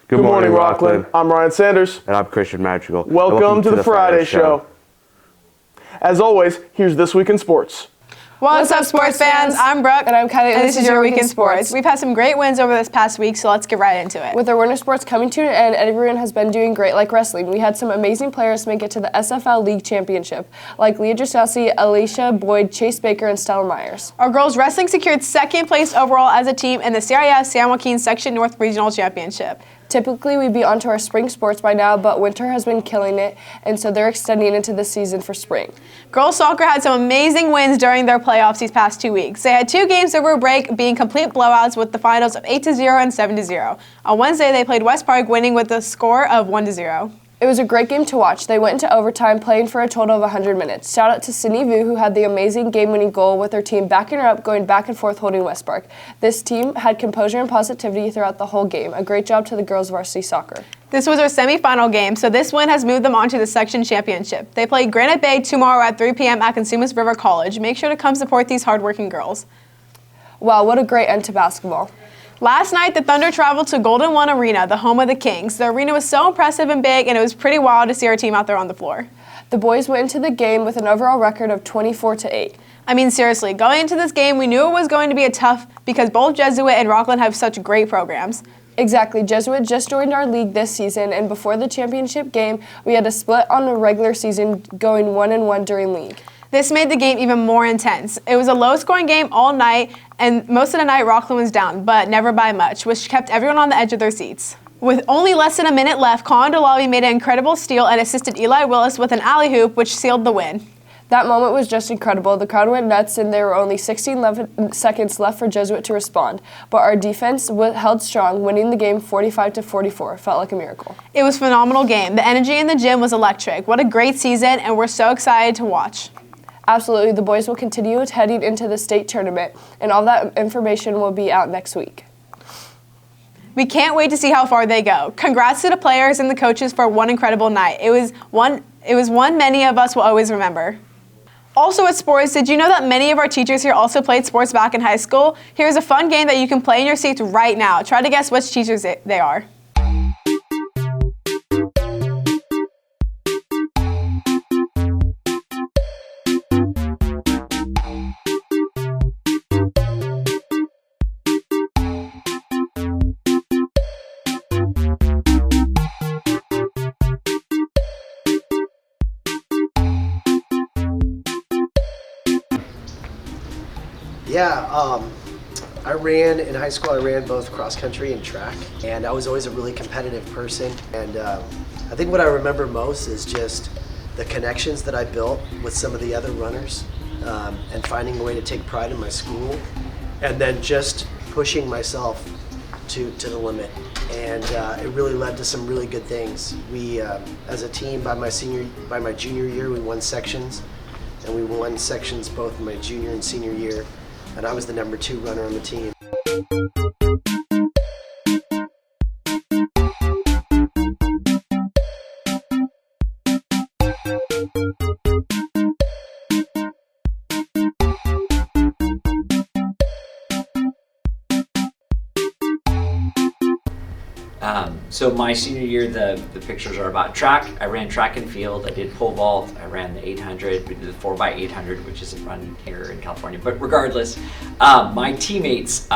Good morning, Rockland. I'm Ryan Sanders. And I'm Christian Madrigal. Welcome to the Friday Show. As always, here's This Week in Sports. What's up, sports fans? I'm Brooke. And I'm Kelly. And this is your Week in Sports. We've had some great wins over this past week, so let's get right into it. With our winter sports coming to an end, everyone has been doing great, like wrestling. We had some amazing players make it to the SFL League Championship, like Leah Drasowski, Alicia Boyd, Chase Baker, and Stella Myers. Our girls wrestling secured second place overall as a team in the CIF San Joaquin Section North Regional Championship. Typically, we'd be onto our spring sports by now, but winter has been killing it, and so they're extending into the season for spring. Girls soccer had some amazing wins during their playoffs these past 2 weeks. They had 2 games over a break, being complete blowouts with the finals of 8-0 and 7-0. On Wednesday, they played West Park, winning with a score of 1-0. It was a great game to watch. They went into overtime, playing for a total of 100 minutes. Shout out to Sydney Vu, who had the amazing game-winning goal with her team backing her up, going back and forth holding West Park. This team had composure and positivity throughout the whole game. A great job to the girls varsity soccer. This was our semifinal game, so this win has moved them on to the section championship. They play Granite Bay tomorrow at 3 p.m. at Cosumnes River College. Make sure to come support these hardworking girls. Wow, what a great end to basketball. Last night, the Thunder traveled to Golden One Arena, the home of the Kings. The arena was so impressive and big, and it was pretty wild to see our team out there on the floor. The boys went into the game with an overall record of 24-8. I mean, seriously, going into this game, we knew it was going to be a tough because both Jesuit and Rockland have such great programs. Exactly. Jesuit just joined our league this season, and before the championship game, we had a split on the regular season, going 1-1 during league. This made the game even more intense. It was a low-scoring game all night, and most of the night Rockland was down, but never by much, which kept everyone on the edge of their seats. With only less than a minute left, Colin Delavi made an incredible steal and assisted Eli Willis with an alley hoop, which sealed the win. That moment was just incredible. The crowd went nuts, and there were only 16 seconds left for Jesuit to respond. But our defense held strong, winning the game 45-44. Felt like a miracle. It was a phenomenal game. The energy in the gym was electric. What a great season, and we're so excited to watch. Absolutely. The boys will continue heading into the state tournament, and all that information will be out next week. We can't wait to see how far they go. Congrats to the players and the coaches for one incredible night. It was one many of us will always remember. Also at sports, did you know that many of our teachers here also played sports back in high school? Here's a fun game that you can play in your seats right now. Try to guess which teachers they are. I ran in high school. I ran both cross country and track, and I was always a really competitive person. And I think what I remember most is just the connections that I built with some of the other runners, and finding a way to take pride in my school, and then just pushing myself to the limit. And it really led to some really good things. We, as a team, by my junior year, we won sections, and we won sections both in my junior and senior year. And I was the number 2 runner on the team. So my senior year, the pictures are about track. I ran track and field. I did pole vault. I ran the 800. We did the 4x800, which isn't run here in California. But regardless, my teammates,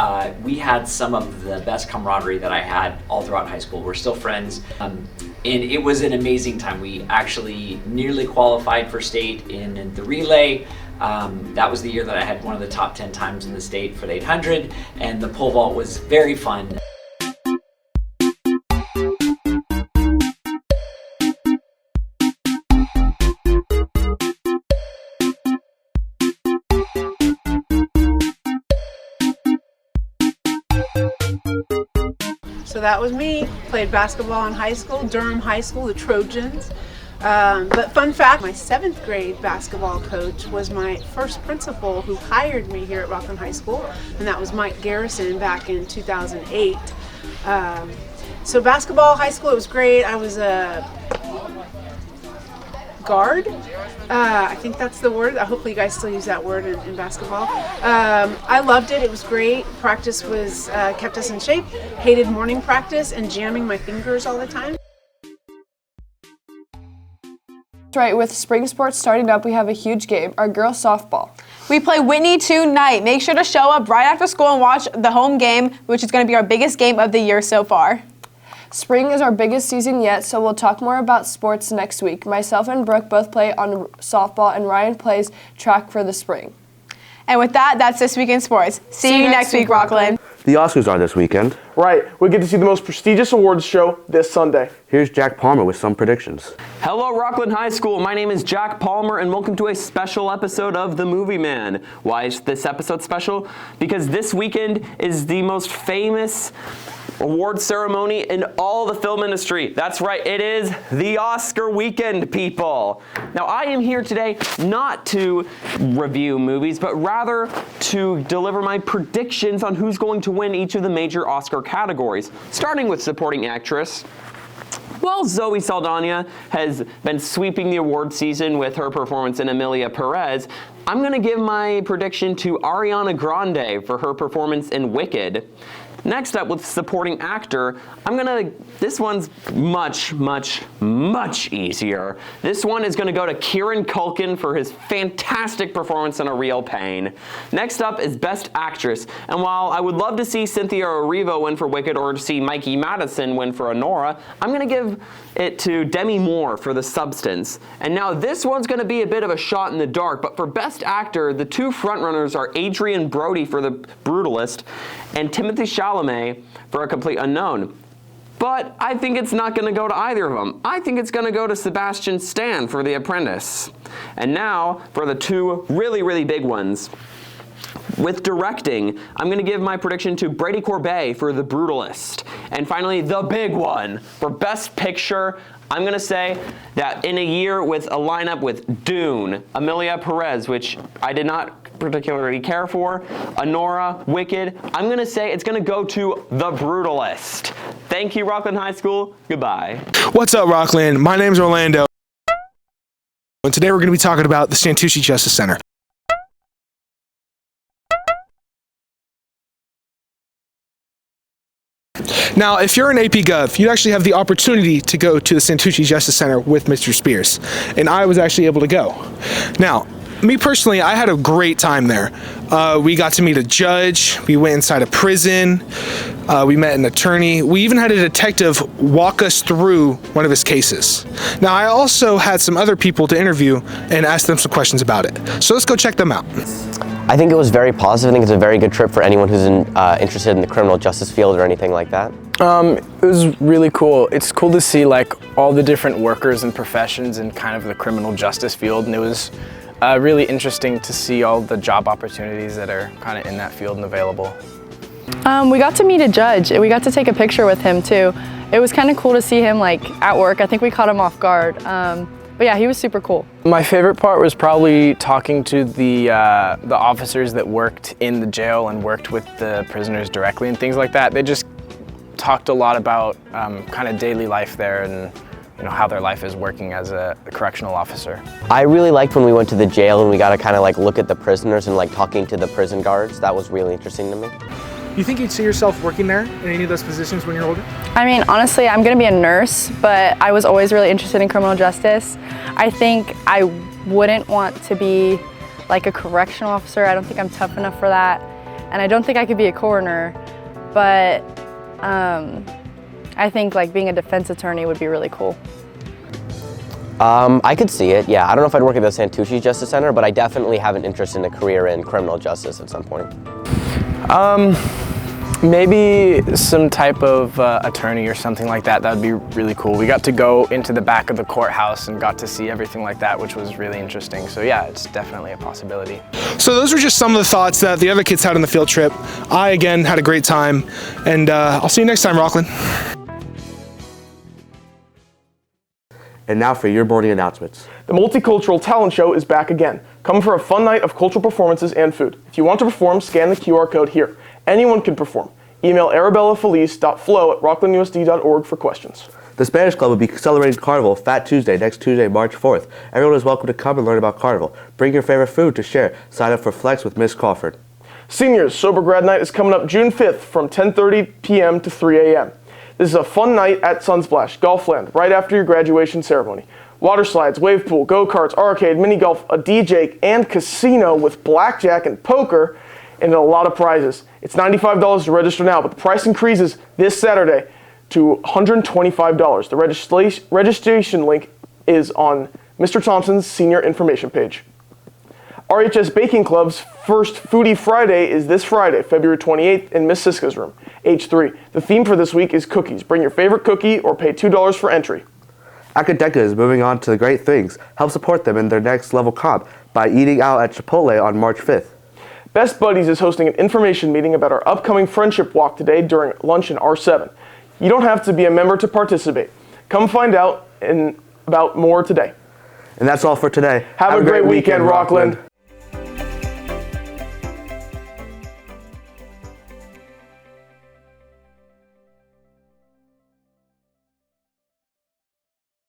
we had some of the best camaraderie that I had all throughout high school. We're still friends. And it was an amazing time. We actually nearly qualified for state in the relay. That was the year that I had one of the top 10 times in the state for the 800. And the pole vault was very fun. So that was me. Played basketball in high school, Durham High School, the Trojans. But fun fact, my 7th grade basketball coach was my first principal who hired me here at Rockland High School, and that was Mike Garrison back in 2008. So basketball, high school, it was great. I was a guard. I think that's the word. Hopefully you guys still use that word in basketball. I loved it. It was great. Practice was kept us in shape. Hated morning practice and jamming my fingers all the time. That's right, with spring sports starting up, we have a huge game, our girls softball. We play Whitney tonight. Make sure to show up right after school and watch the home game, which is going to be our biggest game of the year so far. Spring is our biggest season yet, so we'll talk more about sports next week. Myself and Brooke both play on softball, and Ryan plays track for the spring. And with that, that's This Week in Sports. See you next week, Rockland. The Oscars are this weekend. Right, we get to see the most prestigious awards show this Sunday. Here's Jack Palmer with some predictions. Hello, Rockland High School. My name is Jack Palmer, and welcome to a special episode of The Movie Man. Why is this episode special? Because this weekend is the most famous award ceremony in all the film industry. That's right, it is the Oscar weekend, people. Now, I am here today not to review movies, but rather to deliver my predictions on who's going to win each of the major Oscar categories, starting with supporting actress. Well, Zoe Saldana has been sweeping the award season with her performance in Emilia Perez. I'm going to give my prediction to Ariana Grande for her performance in Wicked. Next up, with supporting actor, this one's much easier. This one is gonna go to Kieran Culkin for his fantastic performance in A Real Pain. Next up is Best Actress, and while I would love to see Cynthia Erivo win for Wicked or to see Mikey Madison win for Anora, I'm gonna give it to Demi Moore for The Substance. And now this one's gonna be a bit of a shot in the dark, but for Best Actor, the two frontrunners are Adrian Brody for The Brutalist and Timothée Chalamet for A Complete Unknown. But I think it's not going to go to either of them. I think it's going to go to Sebastian Stan for The Apprentice. And now for the two really big ones. With directing, I'm going to give my prediction to Brady Corbet for The Brutalist. And finally, the big one, for Best Picture, I'm going to say that in a year with a lineup with Dune, Emilia Perez, which I did not particularly care for, Anora, Wicked, I'm going to say it's going to go to The Brutalist. Thank you, Rockland High School. Goodbye. What's up, Rockland? My name's Orlando, and today we're going to be talking about the Santucci Justice Center. Now, if you're an AP Gov, you'd actually have the opportunity to go to the Santucci Justice Center with Mr. Spears, and I was actually able to go. Now, me personally, I had a great time there. We got to meet a judge, we went inside a prison, we met an attorney, we even had a detective walk us through one of his cases. Now, I also had some other people to interview and ask them some questions about it. So let's go check them out. I think it was very positive. I think it's a very good trip for anyone who's interested in the criminal justice field or anything like that. It was really cool. It's cool to see like all the different workers and professions in kind of the criminal justice field, and it was really interesting to see all the job opportunities that are kind of in that field and available. We got to meet a judge, and we got to take a picture with him too. It was kind of cool to see him like at work. I think we caught him off guard. But yeah, he was super cool. My favorite part was probably talking to the officers that worked in the jail and worked with the prisoners directly and things like that. They just talked a lot about kind of daily life there and how their life is working as a correctional officer. I really liked when we went to the jail and we got to kind of like look at the prisoners and like talking to the prison guards. That was really interesting to me. You think you'd see yourself working there in any of those positions when you're older? I mean, honestly, I'm gonna be a nurse, but I was always really interested in criminal justice. I think I wouldn't want to be like a correctional officer. I don't think I'm tough enough for that. And I don't think I could be a coroner, but I think like being a defense attorney would be really cool. I could see it, yeah. I don't know if I'd work at the Santucci Justice Center, but I definitely have an interest in a career in criminal justice at some point. Maybe some type of attorney or something like that. That would be really cool. We got to go into the back of the courthouse and got to see everything like that, which was really interesting. So yeah, it's definitely a possibility. So those were just some of the thoughts that the other kids had on the field trip. I, again, had a great time, and I'll see you next time, Rockland. And now for your morning announcements. The Multicultural Talent Show is back again. Come for a fun night of cultural performances and food. If you want to perform, scan the QR code here. Anyone can perform. Email arabellafelice.flow@rocklandusd.org for questions. The Spanish Club will be celebrating Carnival Fat Tuesday next Tuesday, March 4th. Everyone is welcome to come and learn about Carnival. Bring your favorite food to share. Sign up for Flex with Miss Crawford. Seniors Sober Grad Night is coming up June 5th from 10:30 p.m. to 3 a.m. This is a fun night at Sunsplash, Golfland, right after your graduation ceremony. Water slides, wave pool, go-karts, arcade, mini golf, a DJ, and casino with blackjack and poker, and a lot of prizes. It's $95 to register now, but the price increases this Saturday to $125. The registration link is on Mr. Thompson's senior information page. RHS Baking Club's first Foodie Friday is this Friday, February 28th in Miss Siska's room, H3. The theme for this week is cookies. Bring your favorite cookie or pay $2 for entry. Akadeka is moving on to the great things. Help support them in their next level comp by eating out at Chipotle on March 5th. Best Buddies is hosting an information meeting about our upcoming friendship walk today during lunch in R7. You don't have to be a member to participate. Come find out about more today. And that's all for today. Have a great weekend, Rockland.